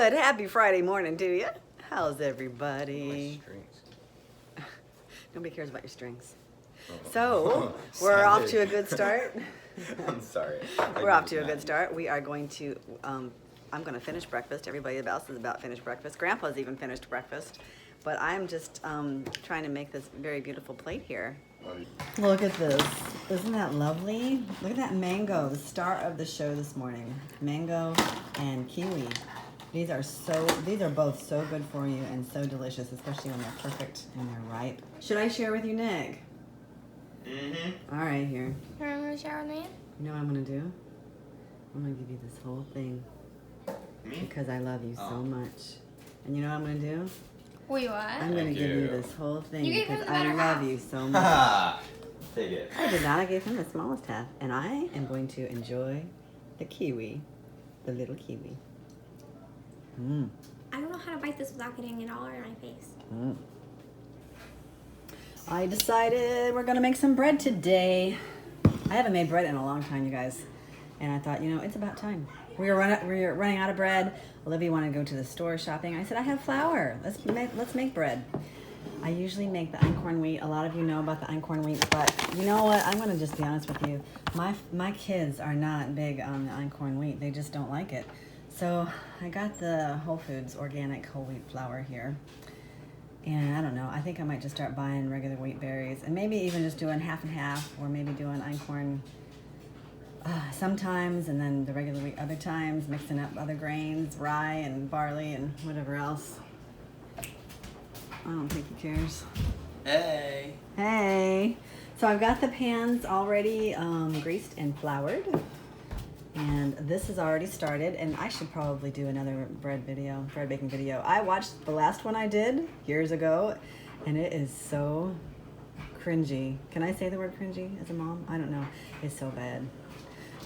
Good. Happy Friday morning to you. How's everybody? Nobody cares about your strings. So, we're off to a good start. I'm sorry. We're off to a good start. We are going to, I'm going to finish breakfast. Everybody else is about finished breakfast. Grandpa's even finished breakfast. But I'm just trying to make this very beautiful plate here. Look at this. Isn't that lovely? Look at that mango, the star of the show this morning. Mango and kiwi. These are both so good for you and so delicious, especially when they're perfect and they're ripe. Should I share with you, Nick? Mm-hmm. All right, here. I'm going to share with me. You know what I'm going to do? I'm going to give you this whole thing. Me? Because I love you so much. And you know what I'm going to do? Wait, what? I'm going to give you this whole thing You gave him because the I better love half. you so much. Ha! Take it. I did not. I gave him the smallest half. And I am going to enjoy the kiwi. The little kiwi. Mmm. I don't know how to bite this without getting it all in my face. Mm. I decided we're gonna make some bread today. I haven't made bread in a long time, you guys, and I thought, you know, it's about time. We were running out of bread. Olivia wanted to go to the store shopping. I said, I have flour. Let's make bread. I usually make the einkorn wheat. A lot of you know about the einkorn wheat, but you know what? I'm gonna just be honest with you. My kids are not big on the einkorn wheat. They just don't like it. So I got the Whole Foods organic whole wheat flour here. And I don't know, I think I might just start buying regular wheat berries and maybe even just doing half and half, or maybe doing einkorn sometimes and then the regular wheat other times, mixing up other grains, rye and barley and whatever else. I don't think he cares. Hey. Hey! So I've got the pans already greased and floured. And this is already started, and I should probably do another bread baking video. I watched the last one I did years ago, and it is so cringy. Can I say the word cringy as a mom? I don't know. It's so bad.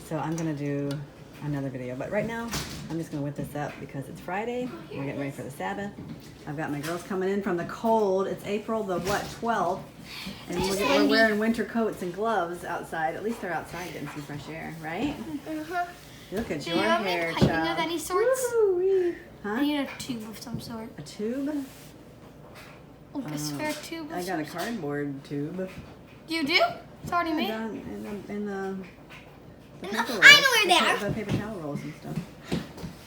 So I'm gonna do another video, but right now I'm just gonna whip this up because it's Friday. We're getting ready for the Sabbath. I've got my girls coming in from the cold. It's April the 12th, and we're wearing winter coats and gloves outside. At least they're outside getting some fresh air, right? Uh-huh. Look at Do your you have hair, any piping child. of any sorts? Woo-wee. I Huh? need a tube of some sort. A tube? Like a spare tube of I got a some sort. cardboard tube. You do? It's already made? Down in the paper rolls. I know where they are. The paper towel rolls and stuff.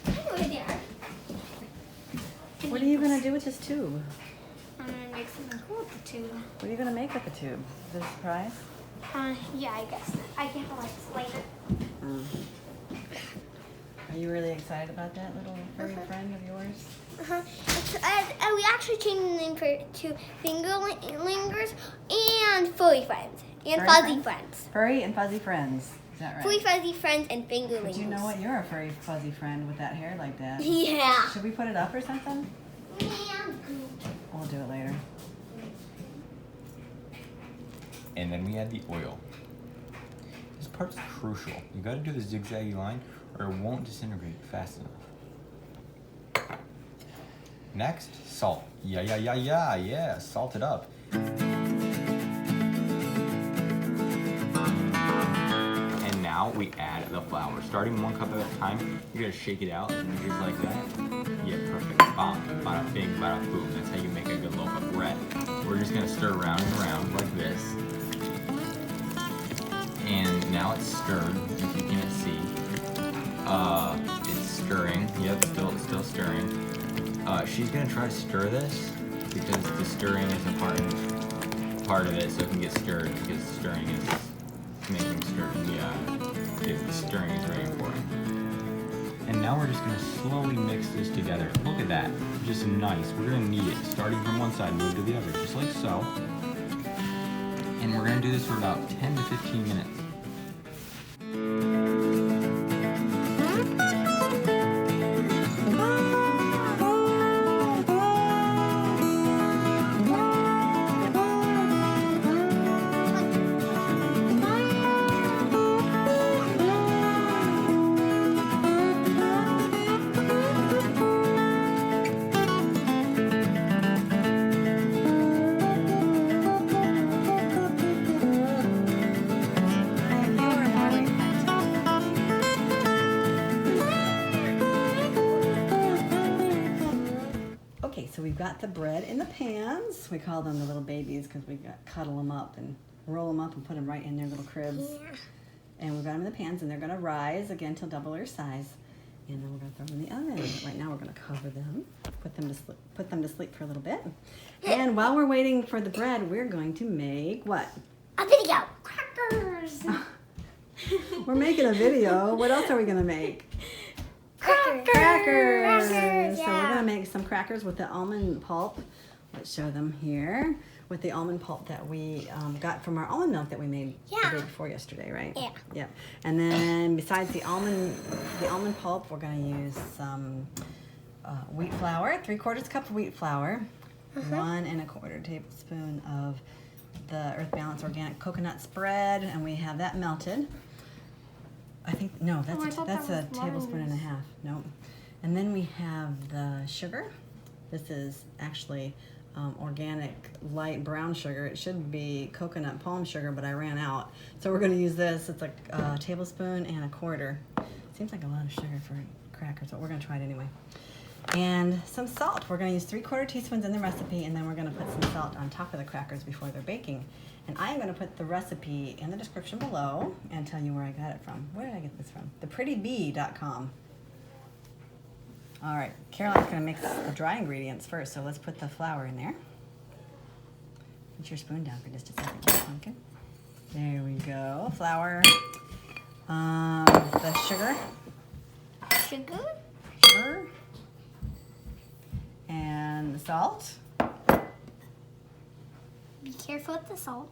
I know where they are. What are you gonna do with this tube? I'm gonna make something cool with the tube. What are you gonna make with the tube? Is it a surprise? Yeah, I guess. I can have like later. Are you really excited about that little furry friend of yours? We actually changed the name to Fingerlingers and Furry Friends. And Furry Fuzzy friends? Friends. Furry and fuzzy friends. Is that Furry right? Fuzzy Friends and Fingerlingers. But you know what? You're a furry fuzzy friend with that hair like that. Yeah. Should we put it up or something? Yeah. We'll do it later. And then we add the oil. This part's crucial. You gotta do the zigzaggy line or it won't disintegrate fast enough. Next, salt. Yeah, salt it up. And now we add the flour. Starting 1 cup at a time, you gotta shake it out just like that. Yeah, perfect. Bam, bada bing, bada boom. That's how you make a good loaf of bread. We're just gonna stir around and around like this. And now it's stirred, if you can't see. It's stirring. Yep, still stirring. She's gonna try to stir this because the stirring is a part of it, so it can get stirred because stirring is making stir. Yeah, the stirring is very important. And now we're just gonna slowly mix this together. Look at that, just nice. We're gonna knead it, starting from one side, move to the other, just like so. And we're gonna do this for about 10 to 15 minutes. we've got the bread in the pans. We call them the little babies because we cuddle them up and roll them up and put them right in their little cribs. Yeah. And we've got them in the pans, and they're going to rise again till double their size. And then we're going to throw them in the oven. Right now we're going to cover them, put them to sleep for a little bit. And while we're waiting for the bread, we're going to make what? A video. Crackers. We're making a video. What else are we going to make? Crackers. Crackers. Crackers, So we're yeah. going to make some crackers with the almond pulp. Let's show them here. With the almond pulp that we got from our almond milk that we made the Yeah. day before yesterday, right? Yeah. Yep. And then besides the almond pulp, we're going to use some wheat flour, 3/4 cup of wheat flour, 1 1/4 tablespoon of the Earth Balance organic coconut spread, and we have that melted. I think no, I thought that's that a was tablespoon and a mayonnaise. half. Nope. And then we have the sugar. This is actually organic light brown sugar. It should be coconut palm sugar, but I ran out. So we're going to use this. It's like a tablespoon and a quarter. Seems like a lot of sugar for crackers, but we're going to try it anyway. And some salt. We're going to use 3/4 teaspoons in the recipe, and then we're going to put some salt on top of the crackers before they're baking. And I am going to put the recipe in the description below and tell you where I got it from. Where did I get this from? theprettybee.com. All right, Caroline's going to mix the dry ingredients first, so let's put the flour in there. Put your spoon down for just a second, Pumpkin. There we go. Flour. The sugar. Sugar. And the salt. Be careful with the salt.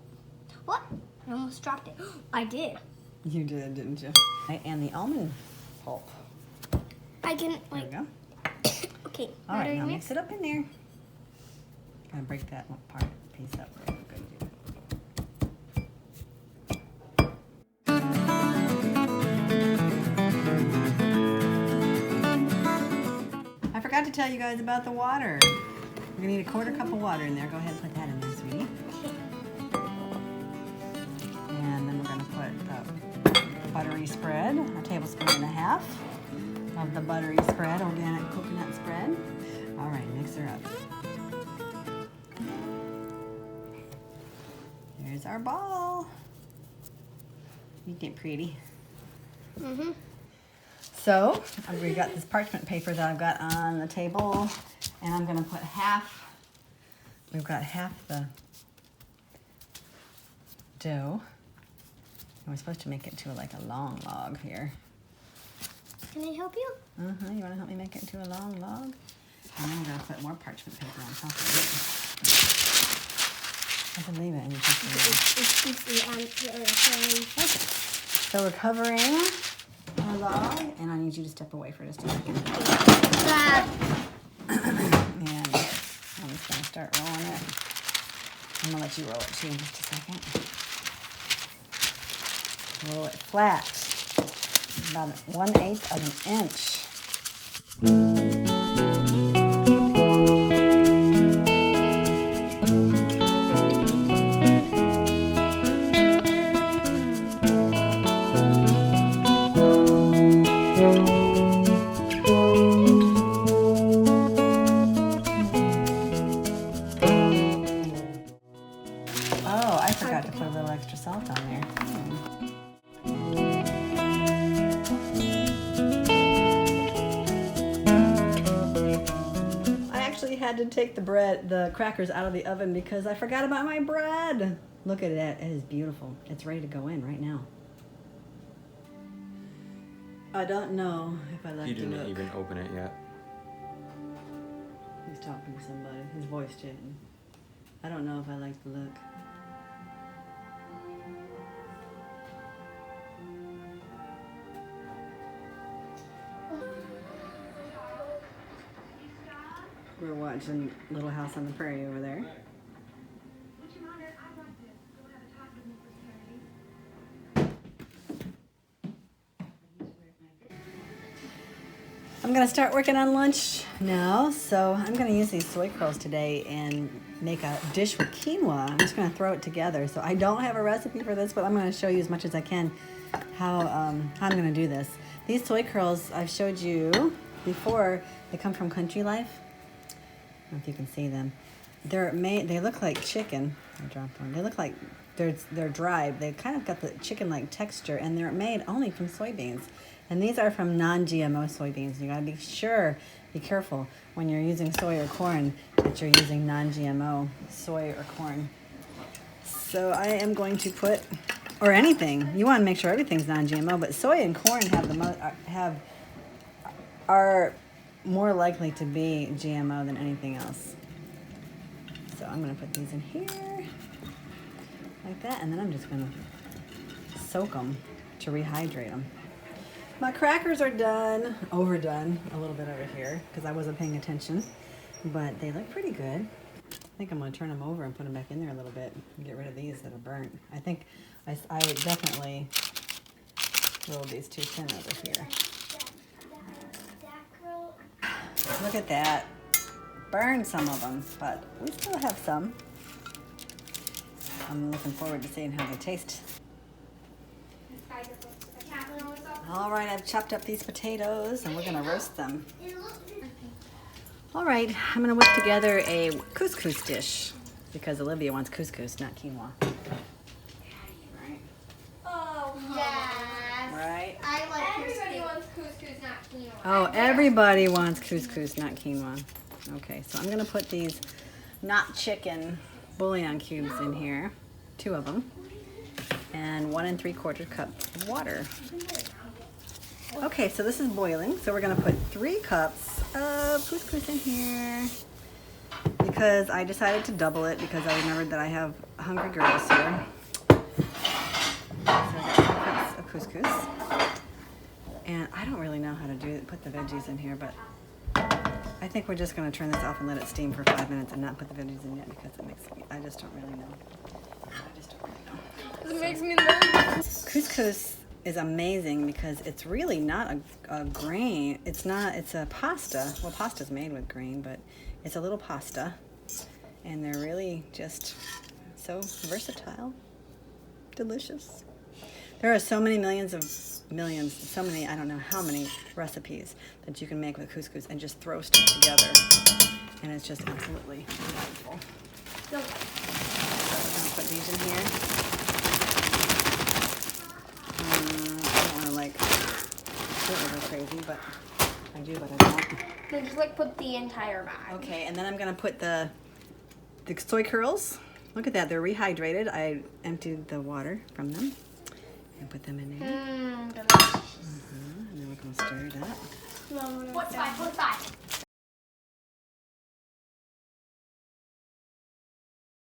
What? I almost dropped it. I did. You did, didn't you? And the almond pulp. I can There we like. go. Okay. All right, ready now to mix it up in there. Gotta break that piece up. There. I forgot to tell you guys about the water. We're gonna need a 1/4 cup of water in there. Go ahead and put that in there, sweetie. And then we're gonna put the buttery spread, a tablespoon and a half of the buttery spread, organic coconut spread. All right, mix her up. Here's our ball. Isn't it pretty? Mm-hmm. So we got this parchment paper that I've got on the table, and I'm gonna put half. We've got half the dough. And we're supposed to make it to like a long log here. Can I help you? You want to help me make it into a long log? And then we're going to put more parchment paper on top of it. I can leave it and you can see it. Okay. So we're covering our log, and I need you to step away for just a second. And I'm just going to start rolling it. I'm going to let you roll it too in just a second. Roll it flat, about 1/8 of an inch. Oh, I forgot to put a little extra salt on there. I actually had to take the crackers out of the oven because I forgot about my bread. Look at it, it is beautiful. It's ready to go in right now. I don't know if I like You to didn't look. even open it yet. He's talking to somebody. His voice changing. I don't know if I like the look. We're watching Little House on the Prairie over there. I'm gonna start working on lunch now, so I'm gonna use these soy curls today and make a dish with quinoa. I'm just gonna throw it together. So I don't have a recipe for this, but I'm gonna show you as much as I can how I'm gonna do this. These soy curls I've showed you before. They come from Country Life. know if you can see them. They look like chicken. I dropped one. They look like they're dried. They've kind of got the chicken-like texture, and they're made only from soybeans. And these are from non-GMO soybeans. You gotta be careful when you're using soy or corn that you're using non-GMO soy or corn. So I am going to put, or anything. You want to make sure everything's non-GMO, but soy and corn are more likely to be GMO than anything else. So I'm going to put these in here like that, and then I'm just going to soak them to rehydrate them. My crackers are done, overdone a little bit over here because I wasn't paying attention, but they look pretty good. I think I'm going to turn them over and put them back in there a little bit and get rid of these that are burnt. I think I definitely rolled these too thin over here. Look at that. Burned some of them, but we still have some. I'm looking forward to seeing how they taste. All right, I've chopped up these potatoes and we're going to roast them. All right, I'm going to whip together a couscous dish because Olivia wants couscous, not quinoa. Right? Oh, yes. Right? I like everybody wants couscous, not quinoa. Oh, everybody wants couscous, not quinoa. Okay, so I'm going to put these not chicken bouillon cubes in here, 2 of them, and 1 3/4 cups of water. Okay, so this is boiling, so we're going to put 3 cups of couscous in here because I decided to double it because I remembered that I have hungry girls here. So I got 2 cups of couscous, and I don't really know how to put the veggies in here, but I think we're just going to turn this off and let it steam for 5 minutes and not put the veggies in yet because I just don't really know. It makes me nervous. Couscous is amazing because it's really not a grain. It's a pasta. Well, pasta's made with grain, but it's a little pasta. And they're really just so versatile. Delicious. There are so many so many, I don't know how many recipes that you can make with couscous and just throw stuff together. And it's just absolutely delightful. So we're going to put these in here. Crazy, but I do, but I don't. So just like put the entire bag. Okay, and then I'm gonna put the soy curls. Look at that, they're rehydrated. I emptied the water from them and put them in there. Delicious. And then we're gonna stir it up. What's 5? What's 5?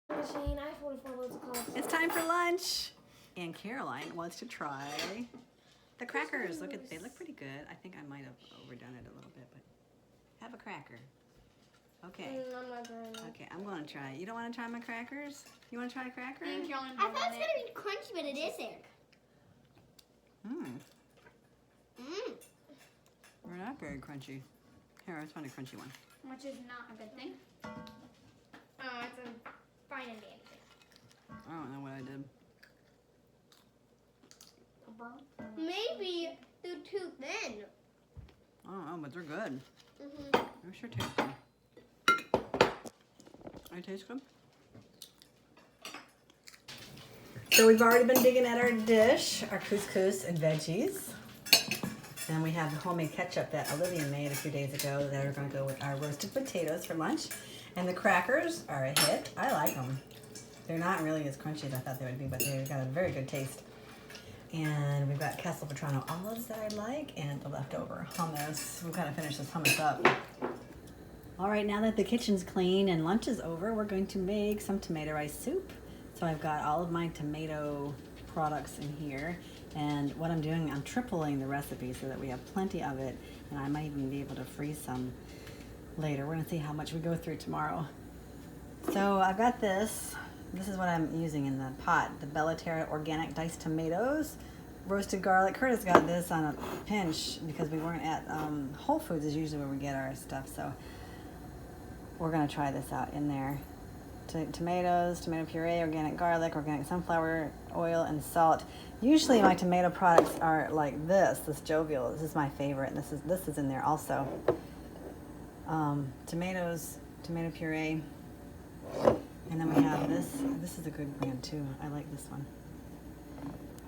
Machine, I have 44 loads of calls. It's time for lunch, and Caroline wants to try the crackers. They look pretty good. I think I might have overdone it a little bit, but have a cracker. Okay. I'm not trying it. Okay, I'm gonna try it. You don't want to try my crackers? You want to try a cracker? I thought it was gonna be crunchy, but it isn't. They're not very crunchy. Here, let's find a crunchy one. Which is not a good thing. Oh, it's a fine and dandy thing. I don't know what I did. Maybe they're too thin. I don't know, but they're good. Mm-hmm. They sure taste good. They taste good. So we've already been digging at our dish, our couscous and veggies. And we have the homemade ketchup that Olivia made a few days ago that are going to go with our roasted potatoes for lunch. And the crackers are a hit. I like them. They're not really as crunchy as I thought they would be, but they've got a very good taste. And we've got Castle Petrano olives that I like and the leftover hummus. We've got to finish this hummus up. All right, now that the kitchen's clean and lunch is over, we're going to make some tomato rice soup. So I've got all of my tomato products in here. And what I'm doing, I'm tripling the recipe so that we have plenty of it. And I might even be able to freeze some later. We're gonna see how much we go through tomorrow. So I've got this. This is what I'm using in the pot. The Bella Terra organic diced tomatoes, roasted garlic. Curtis got this on a pinch because we weren't at Whole Foods is usually where we get our stuff. So we're gonna try this out in there. Tomatoes, tomato puree, organic garlic, organic sunflower oil, and salt. Usually my tomato products are like this Jovial. This is my favorite, and this is in there also. Tomatoes, tomato puree. And then we have this. This is a good brand too. I like this one.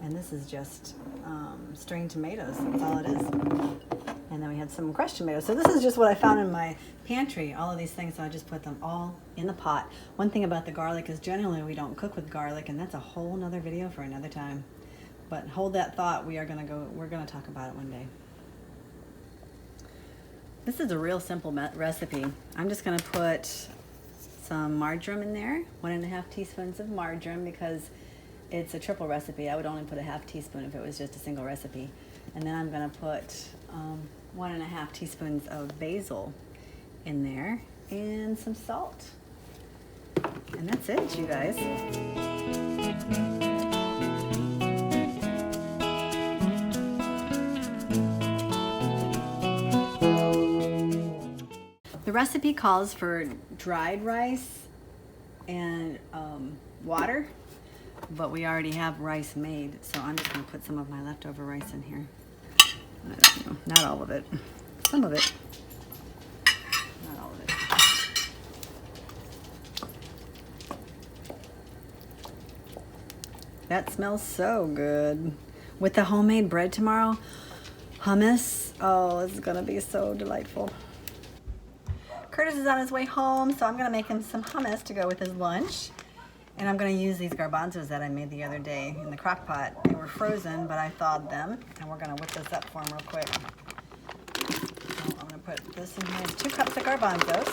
And this is just string tomatoes. That's all it is. And then we had some crushed tomatoes. So this is just what I found in my pantry, all of these things. So I just put them all in the pot. One thing about the garlic is generally we don't cook with garlic, and that's a whole nother video for another time. But hold that thought. We're gonna talk about it one day. This is a real simple recipe. I'm just gonna put some marjoram in there, 1.5 teaspoons of marjoram, because it's a triple recipe. I would only put a half teaspoon if it was just a single recipe. And then I'm gonna put 1.5 teaspoons of basil in there and some salt. And that's it, you guys. The recipe calls for dried rice and water, but we already have rice made, so I'm just going to put some of my leftover rice in here. I don't know, not all of it. Some of it. Not all of it. That smells so good. With the homemade bread tomorrow, hummus, oh, it's going to be so delightful. Curtis is on his way home, so I'm going to make him some hummus to go with his lunch. And I'm going to use these garbanzos that I made the other day in the crock pot. They were frozen, but I thawed them. And we're going to whip this up for him real quick. So I'm going to put this in here. It's 2 cups of garbanzos.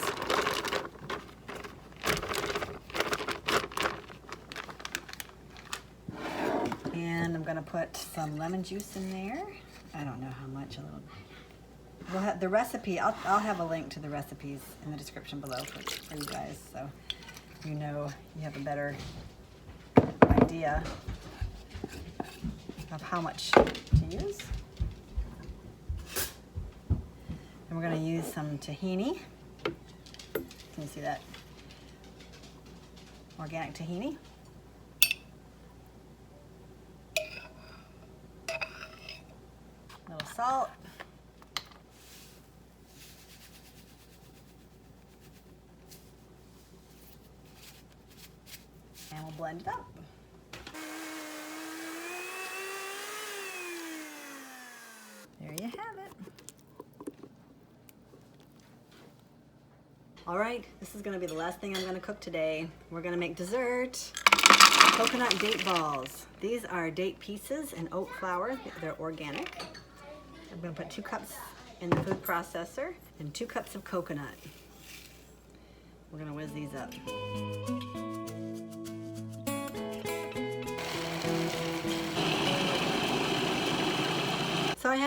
And I'm going to put some lemon juice in there. I don't know how much, a little. We'll have the recipe. I'll have a link to the recipes in the description below for you guys, so you know you have a better idea of how much to use. And we're going to use some tahini. Can you see that? Organic tahini. A little salt. And we'll blend it up. There you have it. All right, this is going to be the last thing I'm going to cook today. We're going to make dessert. Coconut date balls. These are date pieces and oat flour. They're organic. I'm going to put 2 cups in the food processor and 2 cups of coconut. We're going to whiz these up. So I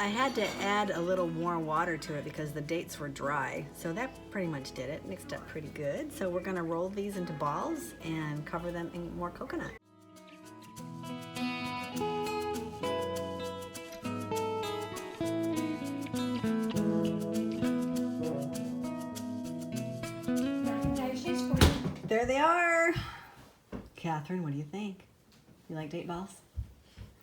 had to add a little more water to it because the dates were dry. So that pretty much did it. Mixed up pretty good. So we're gonna roll these into balls and cover them in more coconut. There they are. Catherine, what do you think? You like date balls?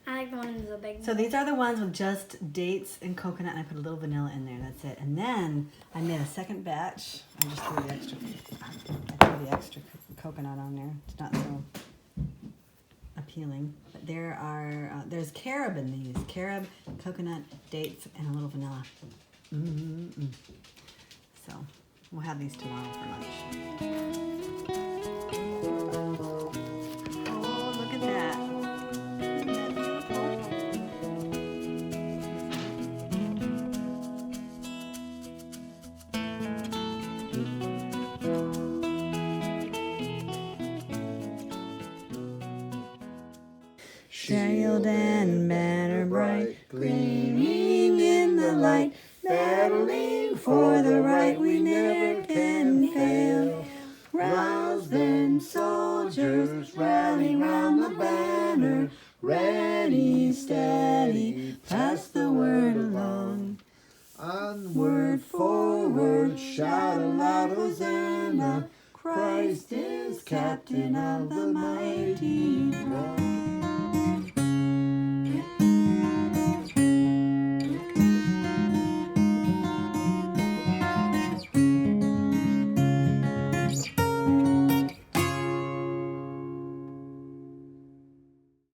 I like the ones with the big. So these are the ones with just dates and coconut, and I put a little vanilla in there. That's it. And then I made a second batch. I just threw the extra. I threw the extra coconut on there. It's not so appealing. But there are there's carob in these. Carob, coconut, dates, and a little vanilla. So we'll have these tomorrow for lunch. Oh, look at that. Shield and banner bright, gleaming in the light, battling for the right, we never can fail. Rouse them, soldiers, rally round the banner, ready, steady, pass the word along. Onward, forward, shout aloud, Hosanna, Christ is captain of the mighty throne.